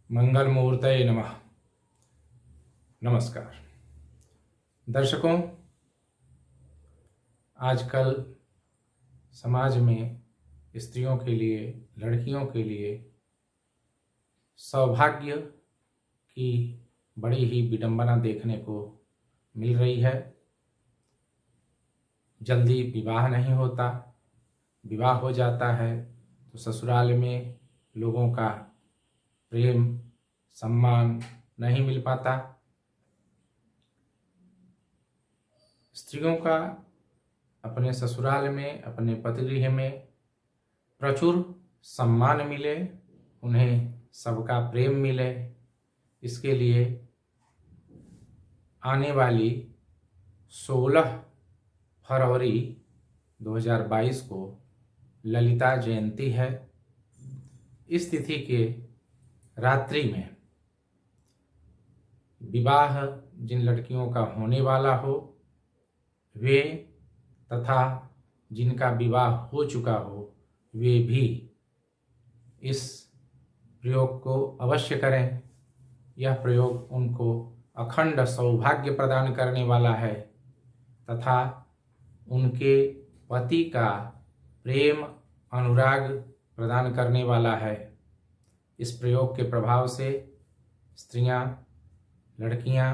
मंगल मुहूर्तये नमः। नमस्कार दर्शकों, आजकल समाज में स्त्रियों के लिए, लड़कियों के लिए सौभाग्य की बड़ी ही विडंबना देखने को मिल रही है। जल्दी विवाह नहीं होता, विवाह हो जाता है तो ससुराल में लोगों का प्रेम सम्मान नहीं मिल पाता। स्त्रियों का अपने ससुराल में, अपने पतिगृह में प्रचुर सम्मान मिले, उन्हें सबका प्रेम मिले, इसके लिए आने वाली 16 फरवरी 2022 को ललिता जयंती है। इस तिथि के रात्रि में विवाह जिन लड़कियों का होने वाला हो वे, तथा जिनका विवाह हो चुका हो वे भी इस प्रयोग को अवश्य करें। यह प्रयोग उनको अखंड सौभाग्य प्रदान करने वाला है तथा उनके पति का प्रेम अनुराग प्रदान करने वाला है। इस प्रयोग के प्रभाव से स्त्रियां, लड़कियां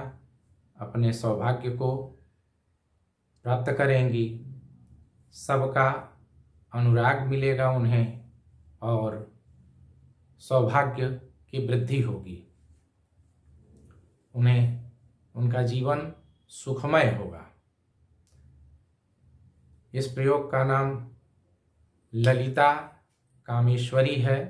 अपने सौभाग्य को प्राप्त करेंगी, सबका अनुराग मिलेगा उन्हें और सौभाग्य की वृद्धि होगी। उन्हें उनका जीवन सुखमय होगा। इस प्रयोग का नाम ललिता कामेश्वरी है।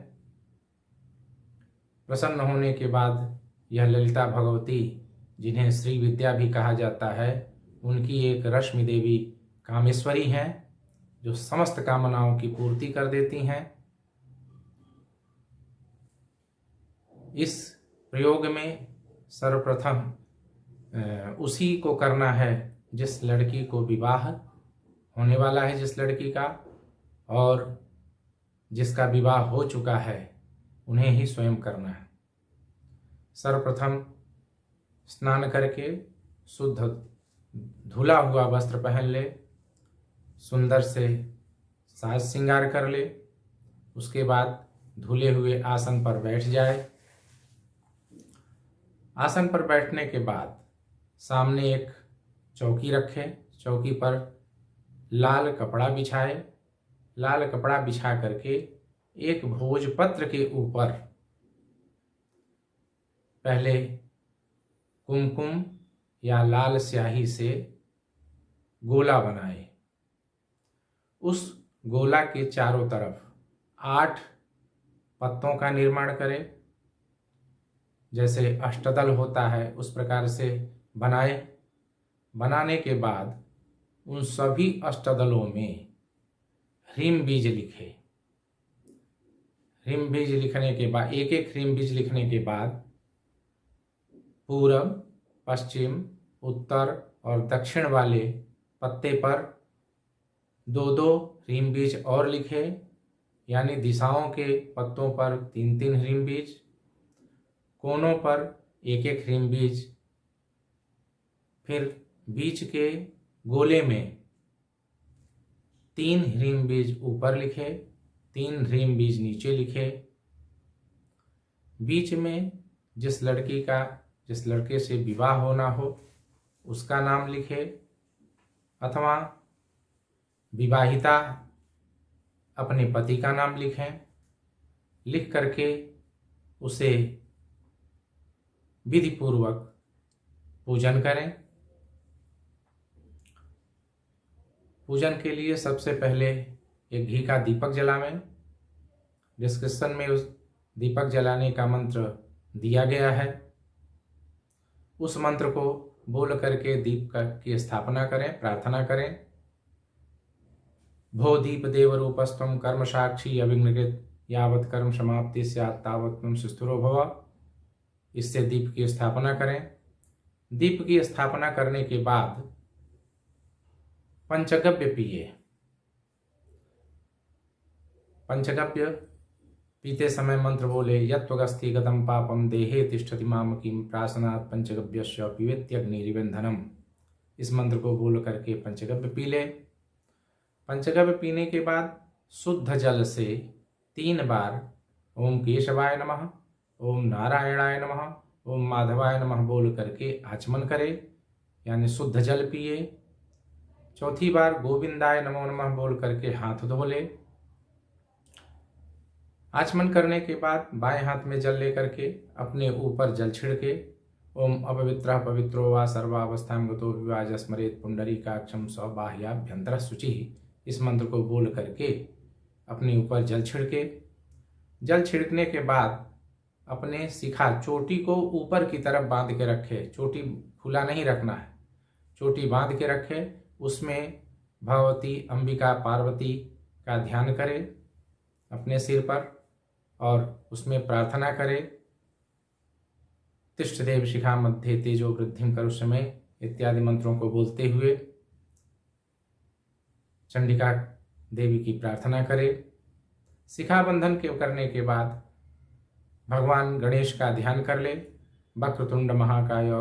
प्रसन्न होने के बाद यह ललिता भगवती, जिन्हें श्री विद्या भी कहा जाता है, उनकी एक रश्मि देवी कामेश्वरी हैं जो समस्त कामनाओं की पूर्ति कर देती हैं। इस प्रयोग में सर्वप्रथम उसी को करना है जिस लड़की को विवाह होने वाला है, जिस लड़की का, और जिसका विवाह हो चुका है उन्हें ही स्वयं करना है। सर्वप्रथम स्नान करके शुद्ध धुला हुआ वस्त्र पहन ले, सुंदर से साज श्रृंगार कर ले, उसके बाद धुले हुए आसन पर बैठ जाए। आसन पर बैठने के बाद सामने एक चौकी रखे, चौकी पर लाल कपड़ा बिछाए। लाल कपड़ा बिछा करके एक भोजपत्र के ऊपर पहले कुमकुम या लाल स्याही से गोला बनाए। उस गोला के चारों तरफ 8 पत्तों का निर्माण करें। जैसे अष्टदल होता है उस प्रकार से बनाए। बनाने के बाद उन सभी अष्टदलों में ह्रीम बीज लिखे। ह्रीम बीज लिखने के बाद, एक एक ह्रीम बीज लिखने के बाद पूर्व, पश्चिम, उत्तर और दक्षिण वाले पत्ते पर 2-2 ह्रीम बीज और लिखे, यानी दिशाओं के पत्तों पर 3-3 ह्रीम बीज, कोनों पर 1-1 ह्रीम बीज, फिर बीच के गोले में 3 ह्रीम बीज ऊपर लिखे, 3 ह्रीम बीज नीचे लिखे। बीच में जिस लड़के से विवाह होना हो उसका नाम लिखे, अथवा विवाहिता अपने पति का नाम लिखें। लिख करके उसे विधि पूर्वक पूजन करें। पूजन के लिए सबसे पहले एक घी का दीपक जलावें। डिस्क्रिप्शन में उस दीपक जलाने का मंत्र दिया गया है। उस मंत्र को बोल करके दीप की स्थापना करें, प्रार्थना करें। भो दीप देव रूपस्तम कर्म साक्षी अभिघ्नकृत यावत कर्म समाप्ति स्यात् तावत् त्वं सुस्थिरो भव। इससे दीप की स्थापना करें। दीप की स्थापना करने के बाद पंचगव्य पिए। पंचगव्य पीते समय मंत्र बोले, यत्त्वगस्थि गतं पापम देहे तिष्ठति मामकीं प्रासनात् पंचगव्यस्य पिबेत्यग्निरिबंधनम। इस मंत्र को बोल करके पंचगव्य पी ले। पंचगव्य पीने के बाद शुद्ध जल से 3 बार ओम केशवाय नमः, ओम नारायणाय नमः, ओम माधवाय नमः बोल करके आचमन करे, यानी शुद्ध जल पिए। चौथी बार गोविंदाय नमो नमः बोल करके हाथ धो ले। आचमन करने के बाद बाएं हाथ में जल लेकर के अपने ऊपर जल छिड़के, ओम अपवित्रः पवित्रो वा सर्वावस्थां गतो विवाज स्मरेत पुंडरीकाक्षं स्वबाह्याभ्यंतरः शुचिः। इस मंत्र को बोल करके अपने ऊपर जल छिड़के। जल छिड़कने के बाद अपने शिखा चोटी को ऊपर की तरफ बांध के रखे। चोटी खुला नहीं रखना है, चोटी बांध के रखे। उसमें भगवती अंबिका पार्वती का ध्यान करे अपने सिर पर और उसमें प्रार्थना करे, तिष्ठ देव शिखा मध्य तेजो वृद्धिं करुष्यमे इत्यादि मंत्रों को बोलते हुए चंडिका देवी की प्रार्थना करे। शिखा बंधन के करने के बाद भगवान गणेश का ध्यान कर ले। वक्रतुंड महाकाय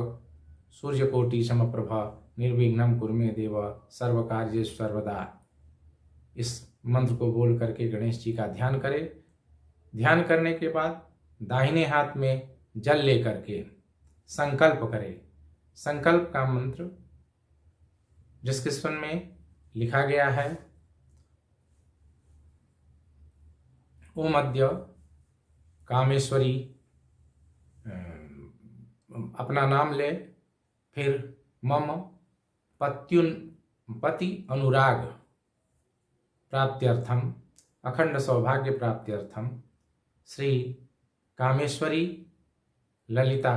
सूर्यकोटि समप्रभा निर्विघ्नं कुरु मे देव सर्वकार्येषु सर्वदा। इस मंत्र को बोल करके गणेश जी का ध्यान करे। ध्यान करने के बाद दाहिने हाथ में जल लेकर के संकल्प करे। संकल्प का मंत्र डिस्क्रिप्शन में लिखा गया है। ओम अद्य कामेश्वरी, अपना नाम ले, फिर मम पति अनुराग प्राप्त्यर्थम अखंड सौभाग्य प्राप्त्यर्थम श्री कामेश्वरी ललिता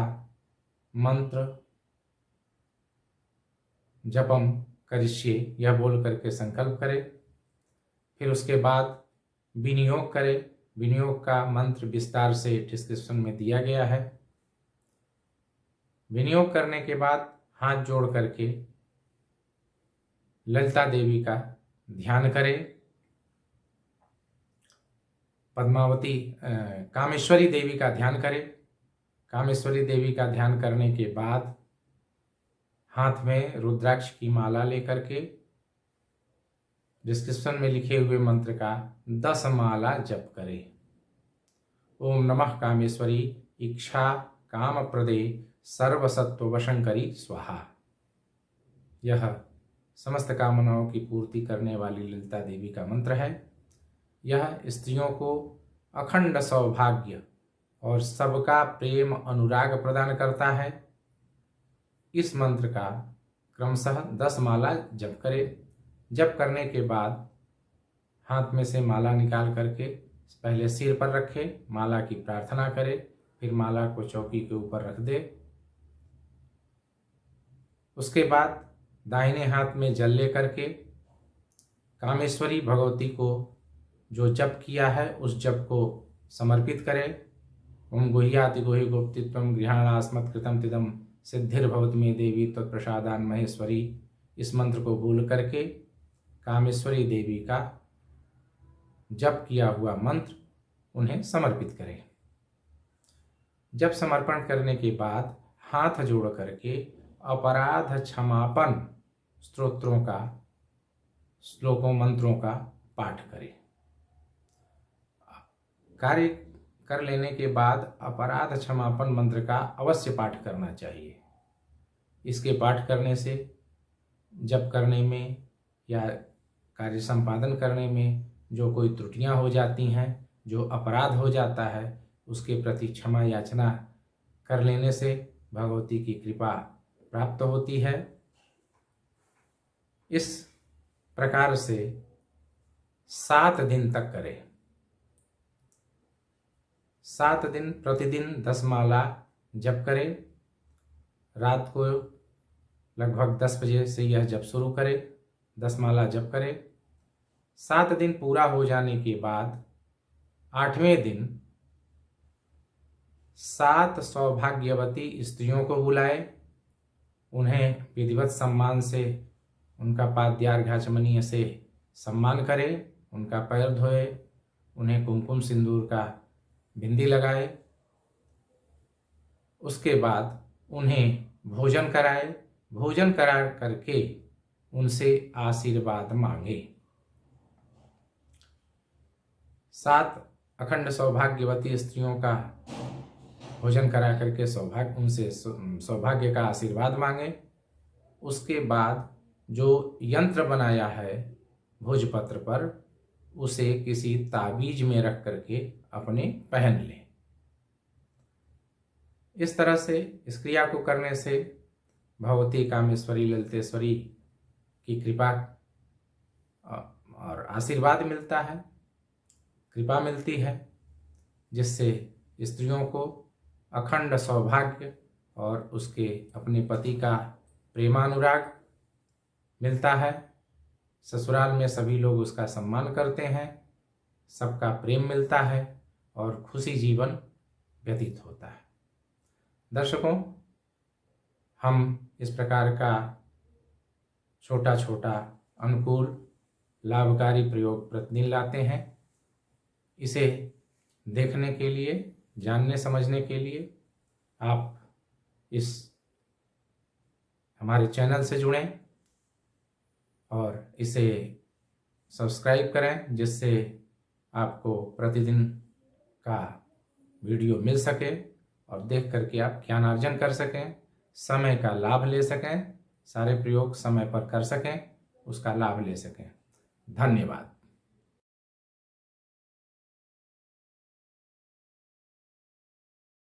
मंत्र जपम करिष्ये, यह बोल करके संकल्प करे। फिर उसके बाद विनियोग करे। विनियोग का मंत्र विस्तार से डिस्क्रिप्शन में दिया गया है। विनियोग करने के बाद हाथ जोड़ करके ललिता देवी का ध्यान करे। पद्मावती कामेश्वरी देवी का ध्यान करे। कामेश्वरी देवी का ध्यान करने के बाद हाथ में रुद्राक्ष की माला लेकर के डिस्क्रिप्शन में लिखे हुए मंत्र का 10 माला जप करे। ओम नमः कामेश्वरी इच्छा काम प्रदे सर्वसत्व वशंकरी स्वाहा। यह समस्त कामनाओं की पूर्ति करने वाली ललिता देवी का मंत्र है। यह स्त्रियों को अखंड सौभाग्य और सबका प्रेम अनुराग प्रदान करता है। इस मंत्र का क्रमशः 10 माला जप करे। जप करने के बाद हाथ में से माला निकाल करके पहले सिर पर रखे, माला की प्रार्थना करे, फिर माला को चौकी के ऊपर रख दे। उसके बाद दाहिने हाथ में जल ले करके कामेश्वरी भगवती को जो जप किया है उस जप को समर्पित करे। ओम गुह्याति गुहि गुप्तित्वम गृहाणास्मत् कृतम तिदम सिद्धिर्भवति मे देवी तत्प्रसादान महेश्वरी। इस मंत्र को बोल करके कामेश्वरी देवी का जप किया हुआ मंत्र उन्हें समर्पित करें। जब समर्पण करने के बाद हाथ जोड़ करके अपराध क्षमापन स्तोत्रों का, श्लोकों, मंत्रों का पाठ करें। कार्य कर लेने के बाद अपराध क्षमापन मंत्र का अवश्य पाठ करना चाहिए। इसके पाठ करने से जप करने में या कार्य संपादन करने में जो कोई त्रुटियां हो जाती हैं, जो अपराध हो जाता है, उसके प्रति क्षमा याचना कर लेने से भगवती की कृपा प्राप्त होती है। इस प्रकार से 7 दिन तक करें। 7 दिन प्रतिदिन 10 माला जप करें। रात को लगभग 10 बजे से यह जप शुरू करें। 10 माला जप करें। 7 दिन पूरा हो जाने के बाद 8वें दिन 7 सौभाग्यवती स्त्रियों को बुलाए। उन्हें विधिवत सम्मान से उनका पाद्यार्घ्याचमनीय से सम्मान करे, उनका पैर धोए, उन्हें कुमकुम सिंदूर का बिंदी लगाए, उसके बाद उन्हें भोजन कराए, भोजन करा करके उनसे आशीर्वाद मांगे। 7 अखंड सौभाग्यवती स्त्रियों का भोजन करा करके उनसे सौभाग्य का आशीर्वाद मांगे। उसके बाद जो यंत्र बनाया है भोजपत्र पर, उसे किसी ताबीज में रख करके अपने पहन लें। इस तरह से इस क्रिया को करने से भगवती कामेश्वरी ललितेश्वरी की कृपा और आशीर्वाद मिलता है, कृपा मिलती है, जिससे स्त्रियों को अखंड सौभाग्य और उसके अपने पति का प्रेमानुराग मिलता है। ससुराल में सभी लोग उसका सम्मान करते हैं, सबका प्रेम मिलता है और खुशी जीवन व्यतीत होता है। दर्शकों, हम इस प्रकार का छोटा छोटा अनुकूल लाभकारी प्रयोग प्रतिदिन लाते हैं। इसे देखने के लिए, जानने समझने के लिए आप इस हमारे चैनल से जुड़ें और इसे सब्सक्राइब करें, जिससे आपको प्रतिदिन का वीडियो मिल सके और देख करके आप ज्ञानार्जन कर सकें, समय का लाभ ले सकें, सारे प्रयोग समय पर कर सकें, उसका लाभ ले सकें। धन्यवाद।